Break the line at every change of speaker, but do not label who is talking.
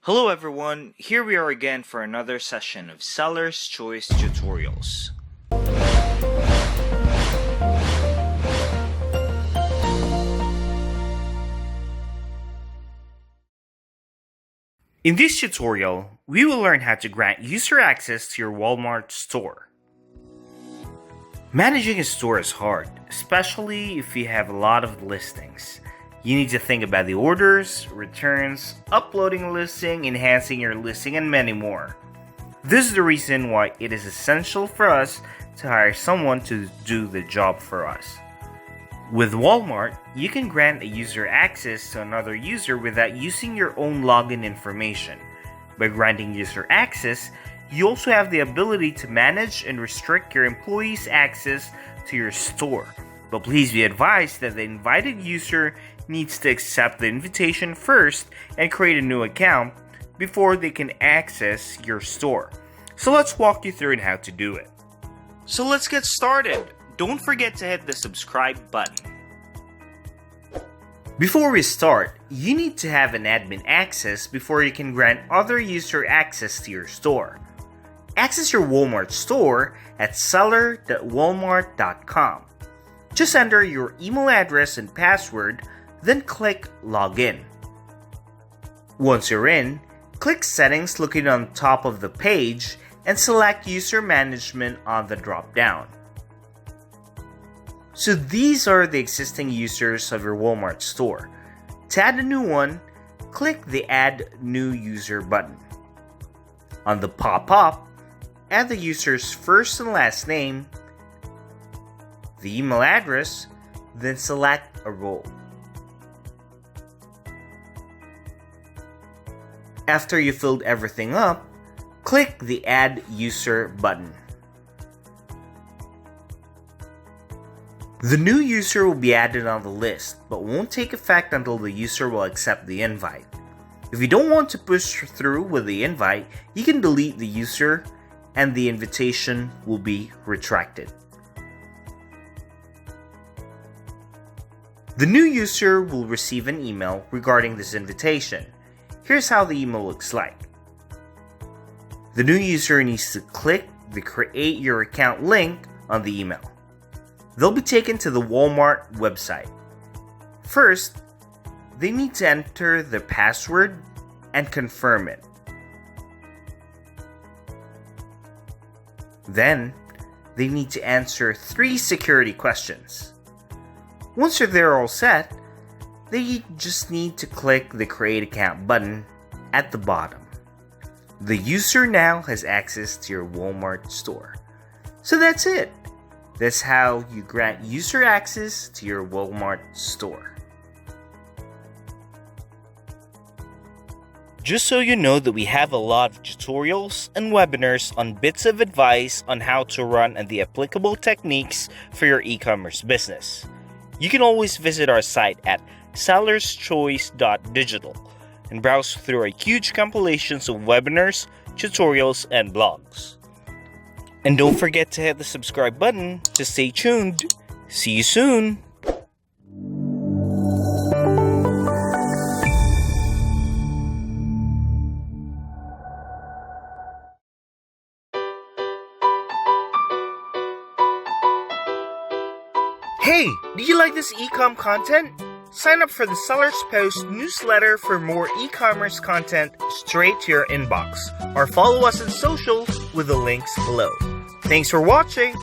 Hello everyone, here we are again for another session of Seller's Choice Tutorials. In this tutorial, we will learn how to grant user access to your Walmart store. Managing a store is hard, especially if you have a lot of listings. You need to think about the orders, returns, uploading a listing, enhancing your listing, and many more. This is the reason why it is essential for us to hire someone to do the job for us. With Walmart, you can grant a user access to another user without using your own login information. By granting user access, you also have the ability to manage and restrict your employees' access to your store. But please be advised that the invited user needs to accept the invitation first and create a new account before they can access your store. So let's walk you through how to do it. So let's get started. Don't forget to hit the subscribe button. Before we start, you need to have an admin access before you can grant other user access to your store. Access your Walmart store at seller.walmart.com. Just enter your email address and password, then click Login. Once you're in, click Settings located on top of the page and select User Management on the drop-down. So these are the existing users of your Walmart store. To add a new one, click the Add New User button. On the pop-up, add the user's first and last name, the email address, then select a role. After you filled everything up, click the Add User button. The new user will be added on the list, but won't take effect until the user will accept the invite. If you don't want to push through with the invite, you can delete the user and the invitation will be retracted. The new user will receive an email regarding this invitation. Here's how the email looks like. The new user needs to click the Create Your Account link on the email. They'll be taken to the Walmart website. First, they need to enter their password and confirm it. Then, they need to answer 3 security questions. Once they're all set, they just need to click the Create Account button at the bottom. The user now has access to your Walmart store. So that's it. That's how you grant user access to your Walmart store. Just so you know that we have a lot of tutorials and webinars on bits of advice on how to run and the applicable techniques for your e-commerce business. You can always visit our site at sellerschoice.digital and browse through our huge compilations of webinars, tutorials, and blogs. And don't forget to hit the subscribe button to stay tuned. See you soon! Hey, do you like this e-com content? Sign up for the Sellers Post newsletter for more e-commerce content straight to your inbox, or follow us on social with the links below. Thanks for watching!